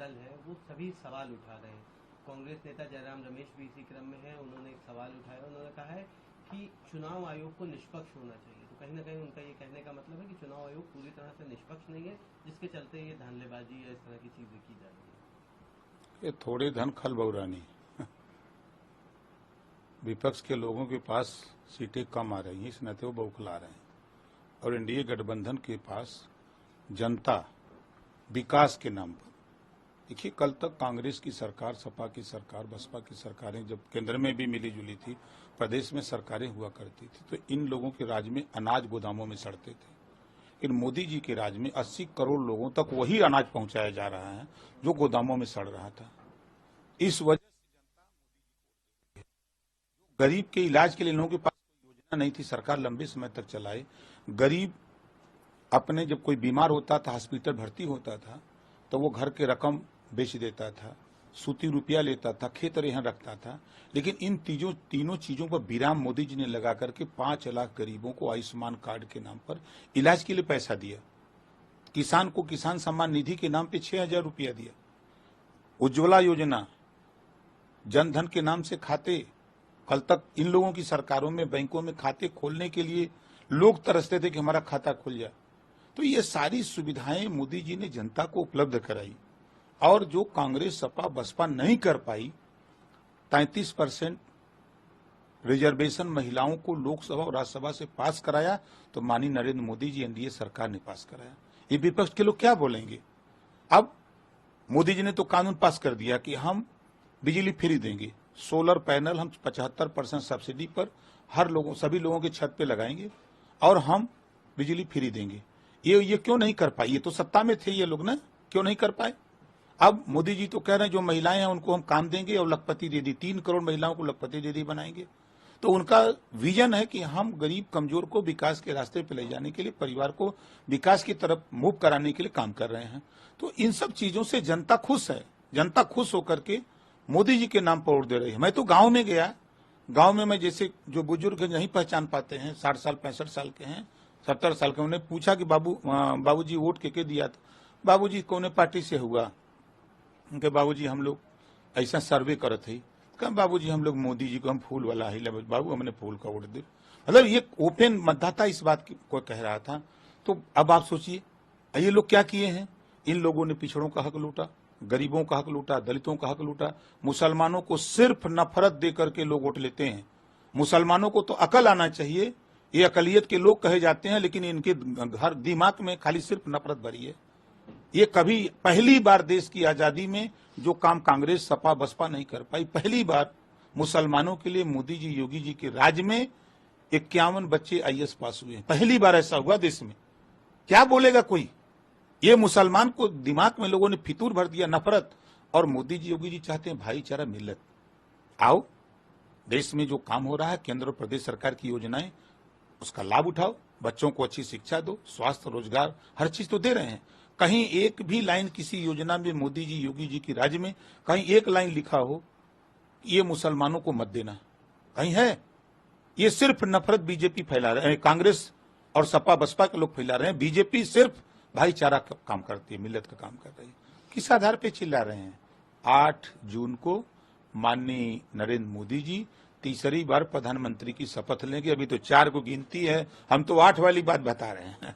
दल है वो सभी सवाल उठा रहे हैं। कांग्रेस नेता जयराम रमेश भी इसी क्रम में है। उन्होंने एक सवाल उठाया, उन्होंने कहा है कि चुनाव आयोग को निष्पक्ष होना चाहिए। तो कहीं ना कहीं उनका ये कहने का मतलब है कि चुनाव आयोग पूरी तरह से निष्पक्ष नहीं है, जिसके चलते ये धांधलेबाजी या इस तरह की चीजें की जा रही है। ये थोड़े धन खल बहुरानी। विपक्ष के लोगों के पास सीटें कम आ रही हैं, इस नाते वो बौखला रहे हैं। और एनडीए गठबंधन के पास जनता विकास के नाम पर, देखिए कल तक कांग्रेस की सरकार, सपा की सरकार, बसपा की सरकारें जब केंद्र में भी मिली जुली थी, प्रदेश में सरकारें हुआ करती थी, तो इन लोगों के राज में अनाज गोदामों में सड़ते थे। इन मोदी जी के राज में 80 करोड़ लोगों तक वही अनाज पहुंचाया जा रहा है जो गोदामों में सड़ रहा था। इस वजह से गरीब के इलाज के लिए लोगों के पास कोई योजना नहीं थी, सरकार लंबे समय तक चलाए। गरीब अपने जब कोई बीमार होता था, हॉस्पिटल भर्ती होता था, तो वो घर के रकम बेच देता था, सूती रुपया लेता था, खेत रेहन रखता था। लेकिन इन तीनों चीजों पर विराम मोदी जी ने लगा करके 5 लाख गरीबों को आयुष्मान कार्ड के नाम पर इलाज के लिए पैसा दिया। किसान को किसान सम्मान निधि के नाम पे 6,000 रुपया दिया। उज्ज्वला योजना, जनधन के नाम से खाते, कल तक इन लोगों की सरकारों में बैंकों में खाते खोलने के लिए लोग तरसते थे कि हमारा खाता खुल जाए। तो ये सारी सुविधाएं मोदी जी ने जनता को उपलब्ध कराई। और जो कांग्रेस, सपा, बसपा नहीं कर पाई, 33% रिजर्वेशन महिलाओं को लोकसभा और राज्यसभा से पास कराया, तो माननीय नरेंद्र मोदी जी, एनडीए सरकार ने पास कराया। ये विपक्ष के लोग क्या बोलेंगे? अब मोदी जी ने तो कानून पास कर दिया कि हम बिजली फ्री देंगे, सोलर पैनल हम 75% सब्सिडी पर सभी लोगों के छत पे लगाएंगे और हम बिजली फ्री देंगे। ये क्यों नहीं कर पाए? ये तो सत्ता में थे ये लोग ना, क्यों नहीं कर पाए? अब मोदी जी तो कह रहे हैं जो महिलाएं हैं उनको हम काम देंगे और लखपति दीदी, 3 करोड़ महिलाओं को लखपति दीदी बनाएंगे। तो उनका विजन है कि हम गरीब कमजोर को विकास के रास्ते पर ले जाने के लिए, परिवार को विकास की तरफ मूव कराने के लिए काम कर रहे हैं। तो इन सब चीजों से जनता खुश है। जनता खुश होकर के मोदी जी के नाम पर वोट दे रही है। मैं तो गाँव में गया, गाँव में मैं जैसे जो बुजुर्ग नहीं पहचान पाते हैं, 60 साल 65 साल के हैं, 70 साल के, उन्हें पूछा कि बाबूजी वोट के दिया था? बाबूजी कौन पार्टी से हुआ? उनके बाबूजी हम लोग ऐसा सर्वे करत है। कहा बाबूजी हम लोग मोदी जी को हम फूल वाला ही लगे, बाबू हमने फूल का वोट दे। मतलब ये ओपन मतदाता इस बात को कह रहा था। तो अब आप सोचिए ये लोग क्या किए हैं? इन लोगों ने पिछड़ों का हक लूटा, गरीबों का हक लूटा, दलितों का हक लूटा। मुसलमानों को सिर्फ नफरत दे करके लोग वोट लेते हैं। मुसलमानों को तो अकल आना चाहिए। ये अकलियत के लोग कहे जाते हैं, लेकिन इनके घर दिमाग में खाली सिर्फ नफरत भरी है। ये कभी पहली बार देश की आजादी में जो काम कांग्रेस, सपा, बसपा नहीं कर पाई, पहली बार मुसलमानों के लिए मोदी जी, योगी जी के राज में 51 बच्चे आईएएस पास हुए हैं। पहली बार ऐसा हुआ देश में। क्या बोलेगा कोई? ये मुसलमान को दिमाग में लोगों ने फितूर भर दिया, नफरत। और मोदी जी, योगी जी चाहते हैं भाईचारा, मिलत। आओ, देश में जो काम हो रहा है, केंद्र और प्रदेश सरकार की योजनाएं, उसका लाभ उठाओ। बच्चों को अच्छी शिक्षा दो, स्वास्थ्य, रोजगार, हर चीज तो दे रहे हैं। कहीं एक भी लाइन किसी योजना में मोदी जी, योगी जी की राज्य में कहीं एक लाइन लिखा हो ये मुसलमानों को मत देना, कहीं है? ये सिर्फ नफरत बीजेपी फैला रहे हैं, कांग्रेस और सपा बसपा के लोग फैला रहे हैं। बीजेपी सिर्फ भाईचारा का काम करती है, मिलत का काम कर रही है। किस आधार पे चिल्ला रहे हैं? 8 जून को माननीय नरेंद्र मोदी जी तीसरी बार प्रधानमंत्री की शपथ लेंगे। अभी तो 4 को गिनती है, हम तो 8 वाली बात बता रहे हैं।